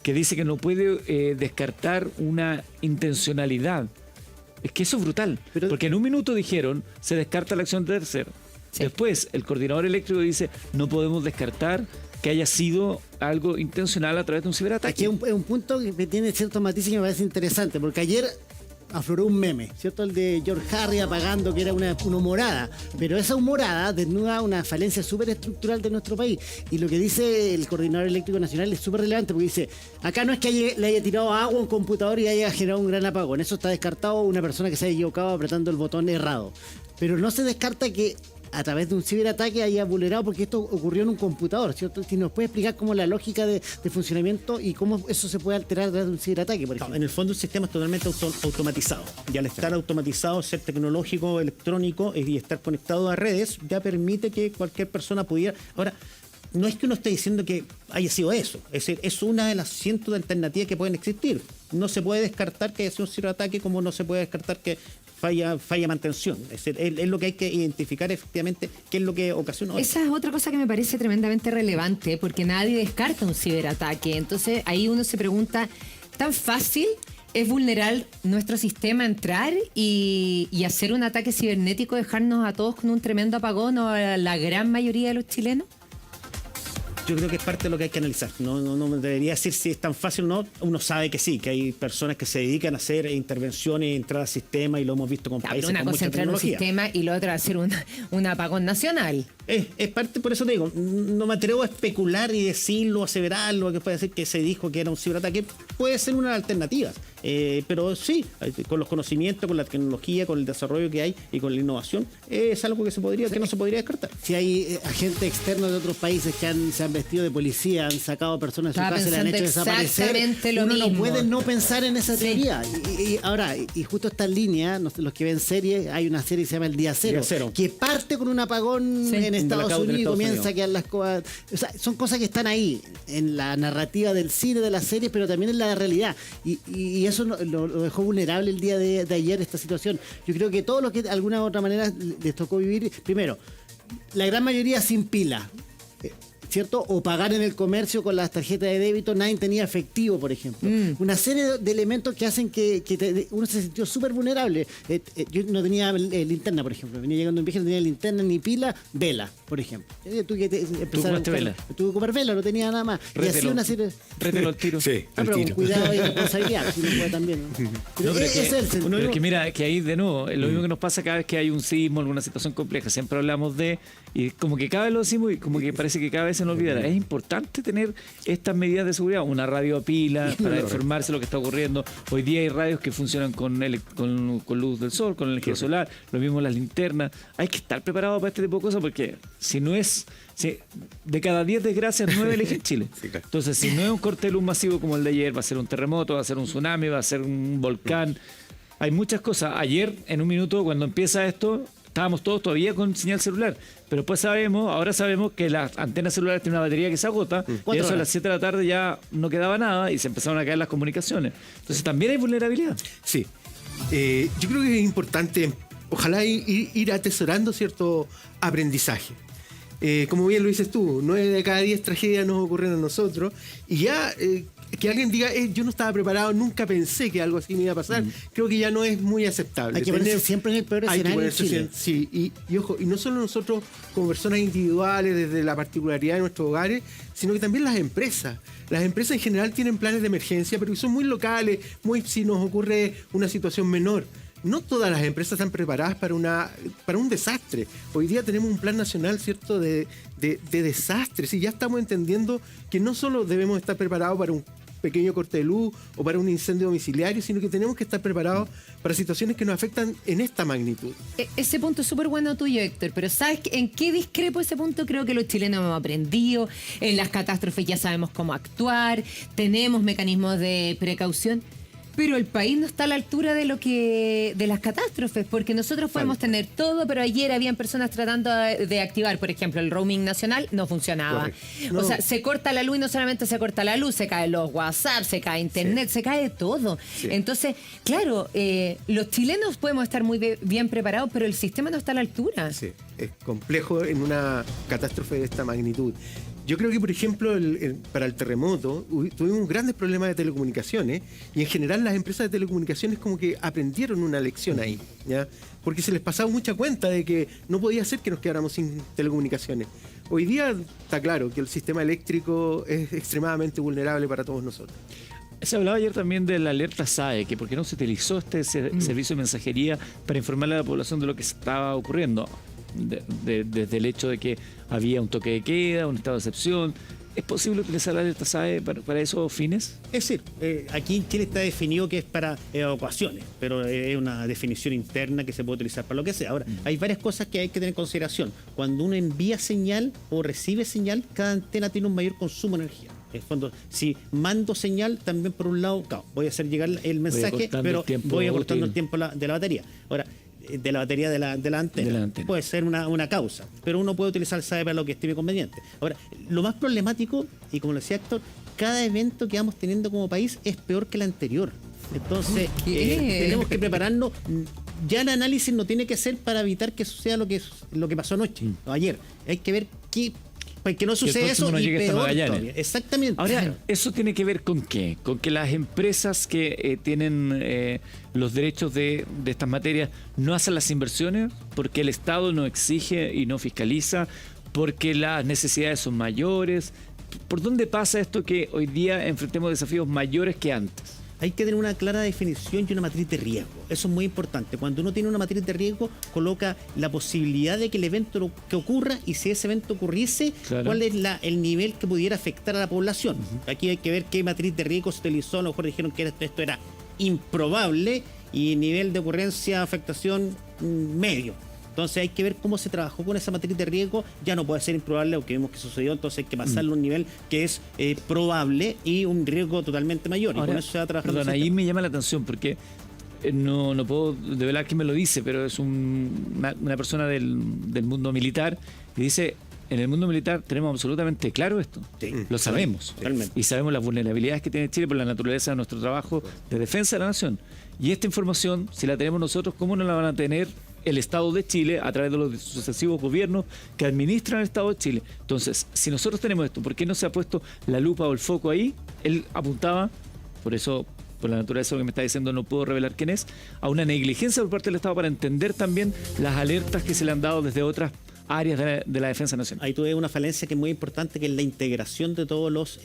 que dice que no puede descartar una intencionalidad. Es que eso es brutal, porque en un minuto dijeron, se descarta la acción de tercero. Sí. Después, el coordinador eléctrico dice, no podemos descartar que haya sido algo intencional a través de un ciberataque. Aquí es un punto que tiene ciertos matices que me parece interesante, porque ayer afloró un meme, ¿cierto? El de George Harry apagando que era una humorada, pero esa humorada desnuda una falencia súper estructural de nuestro país. Y lo que dice el coordinador eléctrico nacional es súper relevante, porque dice, acá no es que le haya tirado agua a un computador y haya generado un gran apagón, eso está descartado una persona que se haya equivocado apretando el botón errado. Pero no se descarta que a través de un ciberataque haya vulnerado, porque esto ocurrió en un computador, ¿cierto? Si nos puede explicar cómo la lógica de funcionamiento y cómo eso se puede alterar a través de un ciberataque, por ejemplo. No, en el fondo el sistema es totalmente automatizado. Y al estar automatizado, ser tecnológico, electrónico y estar conectado a redes, ya permite que cualquier persona pudiera... Ahora, no es que uno esté diciendo que haya sido eso, es decir, es una de las cientos de alternativas que pueden existir. No se puede descartar que haya sido un ciberataque, como no se puede descartar que falla mantención. Es lo que hay que identificar efectivamente qué es lo que ocasionó. Esa es otra cosa que me parece tremendamente relevante, porque nadie descarta un ciberataque. Entonces ahí uno se pregunta, ¿tan fácil es vulnerar nuestro sistema, entrar y hacer un ataque cibernético, dejarnos a todos con un tremendo apagón, o a la gran mayoría de los chilenos? Yo creo que es parte de lo que hay que analizar. No debería decir si es tan fácil o no. Uno sabe que sí, que hay personas que se dedican a hacer intervenciones, entrar al sistema, y lo hemos visto con países con mucha tecnología. Una cosa es entrar en un sistema y lo otro hacer un apagón nacional. Es parte, por eso te digo, no me atrevo a especular y decirlo, aseverarlo, que puede decir que se dijo que era un ciberataque. Puede ser una alternativa. Pero sí, con los conocimientos, con la tecnología, con el desarrollo que hay y con la innovación, es algo que no se podría descartar. Si hay agentes externos de otros países que se han vestido de policía, han sacado personas de su casa y le han hecho desaparecer, uno no puede no pensar en esa teoría. Y ahora, justo esta línea, los que ven series, hay una serie que se llama El Día Cero, que parte con un apagón en Estados Unidos y comienza a quedar las cosas. O sea, son cosas que están ahí, en la narrativa del cine, de las series, pero también en la realidad. Y eso lo dejó vulnerable el día de ayer, esta situación. Yo creo que todos los que de alguna u otra manera les tocó vivir, primero, la gran mayoría sin pila, ¿cierto? O pagar en el comercio con las tarjetas de débito, nadie tenía efectivo, por ejemplo. Una serie de elementos que hacen que uno se sintió súper vulnerable. Yo no tenía linterna, por ejemplo. Venía llegando un viaje, no tenía linterna ni pila, vela, por ejemplo. Tuve que empezar a vela. Tuve que comprar vela, no tenía nada más. Rételo, y así una serie... Rételo al tiro. Sí, pero con cuidado y responsabilidad, si no puede también. Pero es que mira, que ahí de nuevo, lo mismo que nos pasa cada vez que hay un sismo, alguna situación compleja, siempre hablamos y como que cada vez lo decimos y como que parece que cada vez se nos olvidará. Es importante tener estas medidas de seguridad, una radio a pila para informarse de lo que está ocurriendo. Hoy día hay radios que funcionan con luz del sol, con energía solar, lo mismo las linternas. Hay que estar preparado para este tipo de cosas, porque si de cada 10 desgracias, 9 eligen Chile. Entonces, si no es un corte de luz masivo como el de ayer, va a ser un terremoto, va a ser un tsunami, va a ser un volcán. Hay muchas cosas. Ayer, en un minuto, cuando empieza esto, estábamos todos todavía con señal celular, pero pues ahora sabemos que las antenas celulares tienen una batería que se agota, y eso a las 7 de la tarde ya no quedaba nada y se empezaron a caer las comunicaciones. Entonces también hay vulnerabilidad. Sí. Yo creo que es importante, ojalá ir atesorando cierto aprendizaje. Como bien lo dices tú, 9 de cada 10 tragedias nos ocurren a nosotros, y ya que alguien diga, yo no estaba preparado, nunca pensé que algo así me iba a pasar, creo que ya no es muy aceptable. Hay que ponerse siempre en el peor escenario en Chile. Sí, y ojo, y no solo nosotros como personas individuales, desde la particularidad de nuestros hogares, sino que también las empresas. Las empresas en general tienen planes de emergencia, pero son muy locales, si nos ocurre una situación menor. No todas las empresas están preparadas para un desastre. Hoy día tenemos un plan nacional, ¿cierto?, de desastres, y ya estamos entendiendo que no solo debemos estar preparados para un pequeño corte de luz o para un incendio domiciliario, sino que tenemos que estar preparados para situaciones que nos afectan en esta magnitud. Ese punto es súper bueno tuyo, Héctor, pero ¿sabes en qué discrepo ese punto? Creo que los chilenos hemos aprendido, en las catástrofes ya sabemos cómo actuar, tenemos mecanismos de precaución, pero el país no está a la altura de las catástrofes, porque nosotros podemos tener todo, pero ayer habían personas tratando de activar, por ejemplo, el roaming nacional, no funcionaba. O sea, se corta la luz, y no solamente se corta la luz, se caen los WhatsApp, se cae internet, se cae todo. Entonces, claro, los chilenos podemos estar muy bien preparados, pero el sistema no está a la altura. Sí, es complejo en una catástrofe de esta magnitud. Yo creo que, por ejemplo, para el terremoto tuvimos grandes problemas de telecomunicaciones y en general las empresas de telecomunicaciones como que aprendieron una lección ahí, ¿ya? Porque se les pasaba mucha cuenta de que no podía ser que nos quedáramos sin telecomunicaciones. Hoy día está claro que el sistema eléctrico es extremadamente vulnerable para todos nosotros. Se hablaba ayer también de la alerta SAE, que por qué no se utilizó este servicio de mensajería para informarle a la población de lo que estaba ocurriendo, desde el hecho de que había un toque de queda, un estado de excepción. ¿Es posible utilizar la alerta SAE para esos fines? Es decir, aquí en Chile está definido que es para evacuaciones, pero es una definición interna que se puede utilizar para lo que sea. Ahora, hay varias cosas que hay que tener en consideración. Cuando uno envía señal o recibe señal, cada antena tiene un mayor consumo de energía. Es cuando, si mando señal, también por un lado, claro, voy a hacer llegar el mensaje, pero voy acortando el tiempo de la batería. Ahora, de la batería de la antena. Puede ser una causa, pero uno puede utilizar el SAE para lo que estime conveniente. Ahora, lo más problemático, y como lo decía Héctor, cada evento que vamos teniendo como país es peor que el anterior. Entonces, tenemos que prepararnos. Ya el análisis no tiene que ser para evitar que suceda lo que pasó anoche o ayer. Hay que ver que no sucede eso y peor todavía. Exactamente. Ahora, ¿eso tiene que ver con qué? Con que las empresas que tienen los derechos de estas materias no hacen las inversiones, porque el Estado no exige y no fiscaliza, porque las necesidades son mayores. ¿Por dónde pasa esto que hoy día enfrentemos desafíos mayores que antes? Hay que tener una clara definición y una matriz de riesgo. Eso es muy importante. Cuando uno tiene una matriz de riesgo, coloca la posibilidad de que el evento que ocurra, y si ese evento ocurriese, claro, cuál es el nivel que pudiera afectar a la población. Aquí hay que ver qué matriz de riesgo se utilizó. A lo mejor dijeron que esto era improbable y nivel de ocurrencia, afectación medio. Entonces hay que ver cómo se trabajó con esa matriz de riesgo. Ya no puede ser improbable lo que vimos que sucedió, entonces hay que pasarlo a un nivel que es probable y un riesgo totalmente mayor. Ahora, y con eso se va a trabajar. Perdón, ahí me llama la atención porque no puedo develar quién me lo dice, pero es una persona del mundo militar y dice: en el mundo militar tenemos absolutamente claro esto. Sí, lo sabemos. Totalmente. Y sabemos las vulnerabilidades que tiene Chile por la naturaleza de nuestro trabajo de defensa de la nación. Y esta información, si la tenemos nosotros, ¿cómo no la van a tener el Estado de Chile a través de los sucesivos gobiernos que administran el Estado de Chile? Entonces, si nosotros tenemos esto, ¿por qué no se ha puesto la lupa o el foco ahí? Él apuntaba, por eso, por la naturaleza de lo que me está diciendo, no puedo revelar quién es, a una negligencia por parte del Estado para entender también las alertas que se le han dado desde otras áreas de la defensa nacional. Ahí tuve una falencia que es muy importante, que es la integración de todos los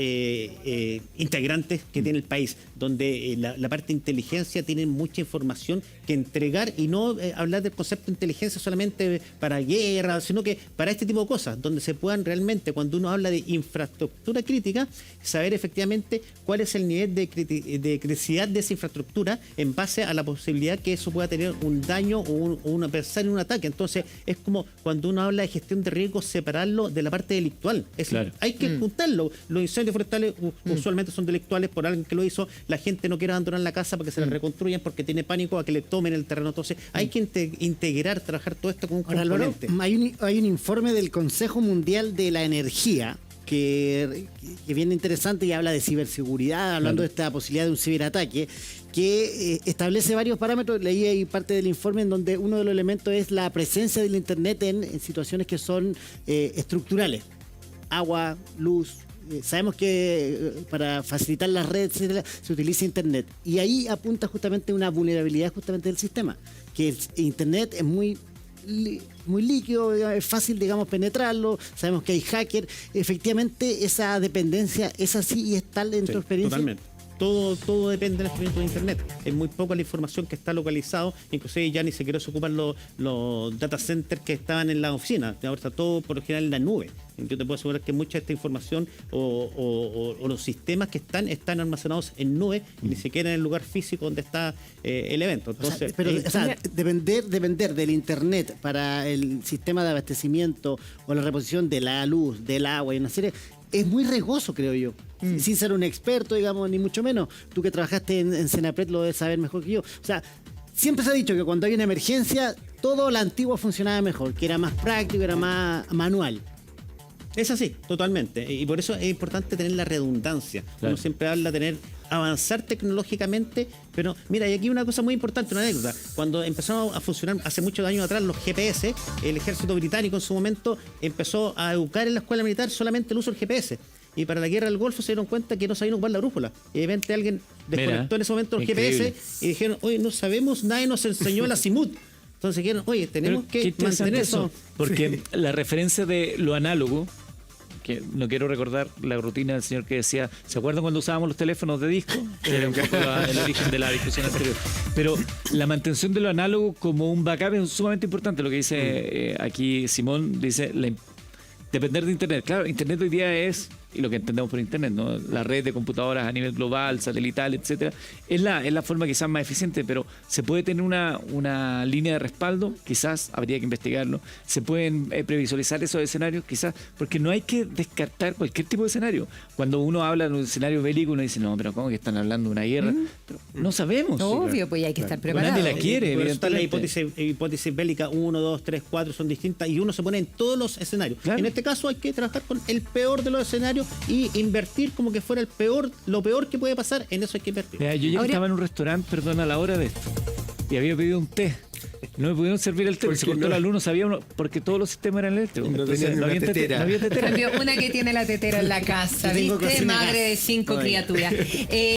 integrantes que tiene el país, donde la parte de inteligencia tiene mucha información que entregar, y no hablar del concepto de inteligencia solamente para guerra, sino que para este tipo de cosas, donde se puedan realmente, cuando uno habla de infraestructura crítica, saber efectivamente cuál es el nivel de criticidad de esa infraestructura en base a la posibilidad que eso pueda tener un daño o un ataque. Entonces es como cuando uno habla de gestión de riesgos, separarlo de la parte delictual. Claro. Hay que juntarlo. Los incendios forestales usualmente son delictuales por alguien que lo hizo. La gente no quiere abandonar la casa para que se la reconstruyan porque tiene pánico a que le tomen el terreno. Entonces hay que integrar, trabajar todo esto con un componente. Hay un informe del Consejo Mundial de la Energía que viene interesante y habla de ciberseguridad, hablando de esta posibilidad de un ciberataque, que establece varios parámetros. Leí ahí parte del informe en donde uno de los elementos es la presencia del Internet en situaciones que son estructurales. Agua, luz. Sabemos que para facilitar las redes, etcétera, se utiliza Internet. Y ahí apunta justamente una vulnerabilidad justamente del sistema. Que el Internet es muy líquido, es fácil, digamos, penetrarlo. Sabemos que hay hackers. Efectivamente, esa dependencia es así y es tal en tu experiencia. Totalmente. Todo depende del experimento de Internet. Es muy poca la información que está localizado, inclusive ya ni siquiera se ocupan los data centers que estaban en la oficina. Ahora está todo por lo general en la nube. Yo te puedo asegurar que mucha de esta información o los sistemas que están almacenados en nube y ni siquiera en el lugar físico donde está el evento. Entonces, depender del Internet para el sistema de abastecimiento o la reposición de la luz, del agua y una serie, es muy riesgoso, creo yo. Sin ser un experto, digamos, ni mucho menos. Tú que trabajaste en Senapred lo debes saber mejor que yo. O sea, siempre se ha dicho que cuando hay una emergencia, todo lo antiguo funcionaba mejor, que era más práctico, era más manual. Es así, totalmente. Y por eso es importante tener la redundancia. Claro. Uno siempre habla de avanzar tecnológicamente, pero mira, y aquí una cosa muy importante, una anécdota. Cuando empezamos a funcionar hace muchos años atrás los GPS, el ejército británico en su momento empezó a educar en la escuela militar solamente el uso del GPS. Y para la guerra del Golfo se dieron cuenta que no sabían ocupar la brújula. Y de repente alguien desconectó en ese momento el GPS y dijeron, oye, no sabemos, nadie nos enseñó el azimut. Entonces dijeron, oye, tenemos que mantener eso. Porque la referencia de lo análogo, que no quiero recordar la rutina del señor que decía, ¿se acuerdan cuando usábamos los teléfonos de disco? Era un poco el origen de la discusión anterior. Pero la mantención de lo análogo como un backup es sumamente importante. Lo que dice aquí Simón, dice, depender de Internet. Claro, Internet hoy día es, y lo que entendemos por Internet, ¿no? La red de computadoras a nivel global, satelital, etcétera, es la forma quizás más eficiente, pero se puede tener una línea de respaldo, quizás habría que investigarlo. Se pueden previsualizar esos escenarios, quizás, porque no hay que descartar cualquier tipo de escenario. Cuando uno habla de un escenario bélico, uno dice, no, pero ¿cómo que están hablando de una guerra? Pero no sabemos. Obvio, pues hay que estar preparado. Nadie la quiere, la hipótesis bélica 1, 2, 3, 4 son distintas y uno se pone en todos los escenarios. Claro. En este caso hay que trabajar con el peor de los escenarios y invertir como que fuera lo peor que puede pasar, en eso hay que invertir. Mira, yo ya estaba en un restaurante, perdón, a la hora de esto, y había pedido un té. No me pudieron servir el té, se cortó la luz, no sabía uno, porque todos los sistemas eran eléctricos. No tenían una tetera. No había tetera. Una que tiene la tetera en la casa, ¿viste? Madre de 5 criaturas.